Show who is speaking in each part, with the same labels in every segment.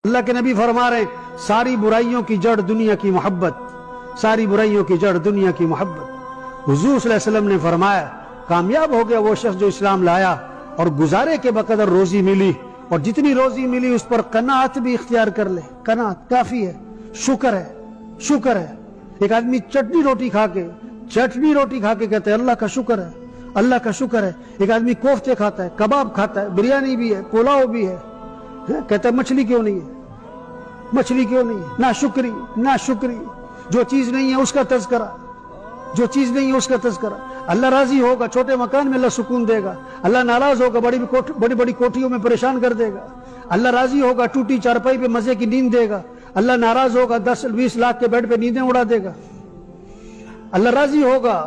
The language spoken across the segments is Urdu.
Speaker 1: اللہ کے نبی فرما رہے ہیں ساری برائیوں کی جڑ دنیا کی محبت، ساری برائیوں کی جڑ دنیا کی محبت۔ حضور صلی اللہ علیہ وسلم نے فرمایا کامیاب ہو گیا وہ شخص جو اسلام لایا اور گزارے کے بقدر روزی ملی، اور جتنی روزی ملی اس پر قناعت بھی اختیار کر لے۔ قناعت کافی ہے، شکر ہے، شکر ہے۔ ایک آدمی چٹنی روٹی کھا کے کہتے ہیں اللہ کا شکر ہے، اللہ کا شکر ہے۔ ایک آدمی کوفتے کھاتا ہے، کباب کھاتا ہے، بریانی بھی ہے، پلاؤ بھی ہے، کہتا ہے مچھلی کیوں نہیں ہے، مچھلی کیوں نہیں ہے؟ ناشکری، ناشکری۔ جو چیز نہیں ہے اس کا تذکرہ، جو چیز نہیں ہے اس کا تذکرہ۔ اللہ راضی ہوگا چھوٹے مکان میں اللہ سکون دے گا، اللہ ناراض ہوگا بڑی بڑی کوٹھیوں میں پریشان کر دے گا۔ اللہ راضی ہوگا ٹوٹی چارپائی پہ مزے کی نیند دے گا، اللہ ناراض ہوگا 10-20 لاکھ کے بیڈ پہ نیندیں اڑا دے گا۔ اللہ راضی ہوگا،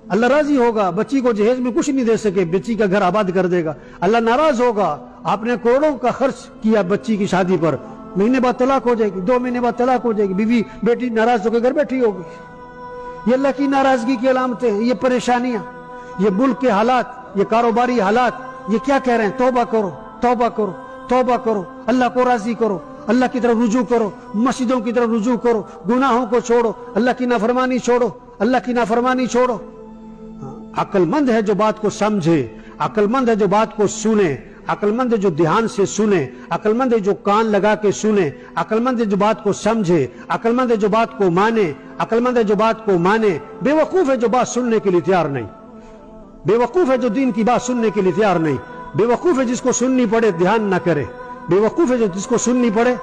Speaker 1: اللہ راضی ہوگا بچی کو جہیز میں کچھ نہیں دے سکے، بچی کا گھر آباد کر دے گا۔ اللہ ناراض ہوگا آپ نے کروڑوں کا خرچ کیا بچی کی شادی پر، مہینے بعد طلاق ہو جائے گی، 2 مہینے بعد طلاق ہو جائے گی، بیوی بیٹی ناراض ہو کے گھر بیٹھی ہوگی۔ یہ اللہ کی ناراضگی کی علامتیں ہیں، یہ پریشانیاں، یہ ملک کے حالات، یہ کاروباری حالات، یہ کیا کہہ رہے ہیں؟ توبہ کرو، توبہ کرو، توبہ کرو، اللہ کو راضی کرو، اللہ کی طرف رجوع کرو، مسجدوں کی طرف رجوع کرو، گناہوں کو چھوڑو، اللہ کی نافرمانی چھوڑو، اللہ کی نافرمانی چھوڑو۔ عقل مند ہے جو بات کو سمجھے، عقل مند ہے جو بات کو سنے، عقل مند ہے جو دھیان سے سنے، عقل مند ہے جو کان لگا کے سنے، عقل مند ہے جو بات کو سمجھے، عقل مند ہے جو بات کو مانے، عقل مند ہے جو بات کو مانے۔ بے وقوف ہے جو بات سننے کے لیے تیار نہیں، بے وقوف ہے جو دین کی بات سننے کے لیے تیار نہیں، بے وقوف ہے جس کو سننی پڑے دھیان نہ کرے، بے وقوف ہے جو جس کو سننی پڑے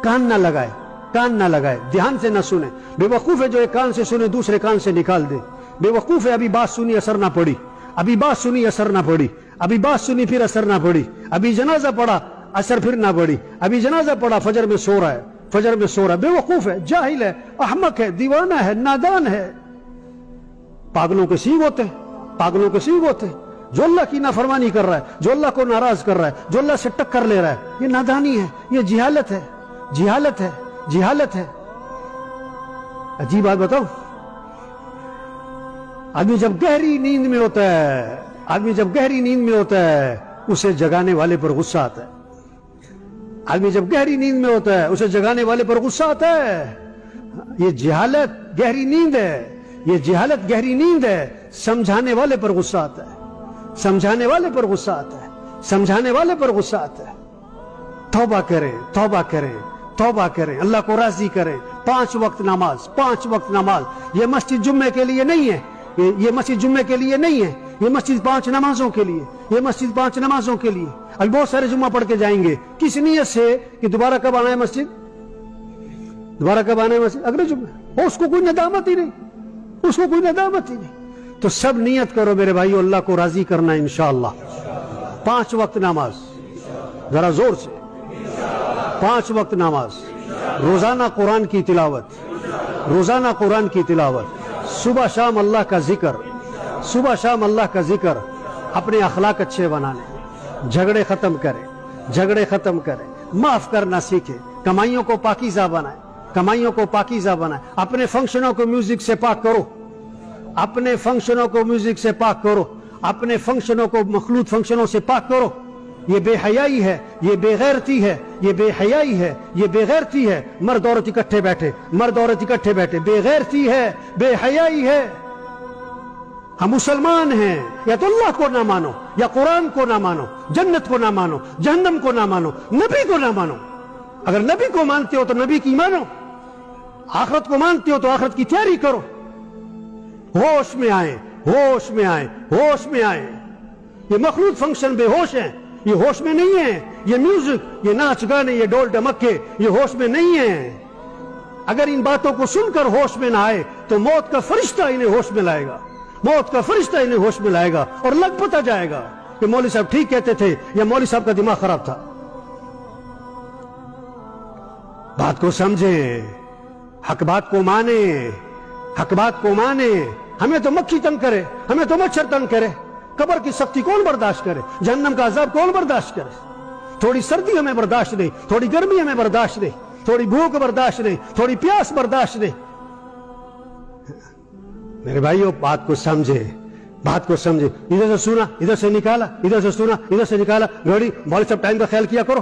Speaker 1: کان نہ لگائے، کان نہ لگائے، دھیان سے نہ سنے۔ بے وقوف ہے جو ایک کان سے سنے دوسرے کان سے نکال دے۔ بے وقوف ہے ابھی بات سنی اثر نہ پڑی، ابھی بات سنی اثر نہ پڑی، ابھی بات سنی پھر اثر نہ پڑی، ابھی جنازہ پڑھا اثر پھر نہ پڑی، ابھی جنازہ پڑھا فجر میں سو رہا ہے، فجر میں سو رہا ہے۔ بے وقوف ہے، جاہل ہے، احمق ہے، دیوانہ ہے، نادان ہے۔ پاگلوں کے سینگ ہوتے ہیں، پاگلوں کے سینگ ہوتے ہیں۔ جو اللہ کی نافرمانی کر رہا ہے، جو اللہ کو ناراض کر رہا ہے، جو اللہ سے ٹکر لے رہا ہے، یہ نادانی ہے، یہ جہالت ہے، جہالت ہے، جہالت ہے۔ عجیب بات بتاؤ، آدمی جب گہری نیند میں ہوتا ہے، آدمی جب گہری نیند میں ہوتا ہے اسے جگانے والے پر غصہ آتا ہے۔ آدمی جب گہری نیند میں ہوتا ہے اسے جگانے والے پر غصہ آتا ہے۔ یہ جہالت گہری نیند ہے، یہ جہالت گہری نیند ہے۔ سمجھانے والے پر غصہ آتا ہے، سمجھانے والے پر غصہ آتا ہے، سمجھانے والے پر غصہ آتا ہے۔ توبہ کریں، توبہ کریں، توبہ کریں، اللہ کو راضی کریں۔ 5 وقت نماز، 5 وقت نماز۔ یہ مسجد جمعے کے لیے نہیں ہے، یہ مسجد جمعے کے لیے نہیں ہے، یہ مسجد 5 نمازوں کے لیے، یہ مسجد 5 نمازوں کے لیے۔ ابھی بہت سارے جمعہ پڑھ کے جائیں گے، کس نیت سے کہ دوبارہ کب آنا ہے مسجد، دوبارہ کب آنا ہے مسجد، اگلے جمعے۔ اس کو کوئی ندامت ہی نہیں، اس کو کوئی ندامت ہی نہیں۔ تو سب نیت کرو میرے بھائیو اللہ کو راضی کرنا ہے انشاءاللہ۔ 5 وقت نماز، ذرا زور سے 5 وقت نماز، روزانہ قرآن کی تلاوت، روزانہ قرآن کی تلاوت، صبح شام اللہ کا ذکر، صبح شام اللہ کا ذکر۔ اپنے اخلاق اچھے بنانے، جھگڑے ختم کریں، جھگڑے ختم کریں، معاف کرنا سیکھیں، کمائیوں کو پاکیزہ بنائیں، کمائیوں کو پاکیزہ بنائیں۔ اپنے فنکشنوں کو میوزک سے پاک کرو، اپنے فنکشنوں کو میوزک سے پاک کرو، اپنے فنکشنوں کو مخلوط فنکشنوں سے پاک کرو۔ یہ بے حیائی ہے، یہ بے غیرتی ہے، یہ بے حیائی ہے، یہ بے غیرتی ہے۔ مرد عورت اکٹھے بیٹھے، مرد عورت اکٹھے بیٹھے، بے غیرتی ہے، بے حیائی ہے۔ ہم مسلمان ہیں، یا تو اللہ کو نہ مانو، یا قرآن کو نہ مانو، جنت کو نہ مانو، جہنم کو نہ مانو، نبی کو نہ مانو۔ اگر نبی کو مانتے ہو تو نبی کی مانو، آخرت کو مانتے ہو تو آخرت کی تیاری کرو۔ ہوش میں آئیں، ہوش میں آئیں، ہوش میں آئیں۔ یہ مخلوط فنکشن بے ہوش ہیں، یہ ہوش میں نہیں ہیں۔ یہ میوزک، یہ ناچ گانے، یہ ڈول ڈمکے، یہ ہوش میں نہیں ہیں۔ اگر ان باتوں کو سن کر ہوش میں نہ آئے تو موت کا فرشتہ انہیں ہوش میں لائے گا، موت کا فرشتہ انہیں ہوش میں لائے گا، اور لگ پتہ جائے گا کہ مولوی صاحب ٹھیک کہتے تھے یا مولوی صاحب کا دماغ خراب تھا۔ بات کو سمجھیں، حق بات کو مانیں، حق بات کو مانیں۔ ہمیں تو مکھی تنگ کرے، ہمیں تو مچھر تنگ کرے، قبر کی سختی کون برداشت کرے، جہنم کا عذاب کون برداشت کرے؟ تھوڑی سردی ہمیں برداشت نہیں، تھوڑی گرمی ہمیں برداشت نہیں، تھوڑی بھوک برداشت نہیں، تھوڑی پیاس برداشت نہیں۔ میرے بھائیو بات کو سمجھے، بات کو سمجھے۔ ادھر سے سنا ادھر سے نکالا، ادھر سے سنا ادھر سے نکالا، گھڑی مولوی صاحب ٹائم کا خیال کیا کرو،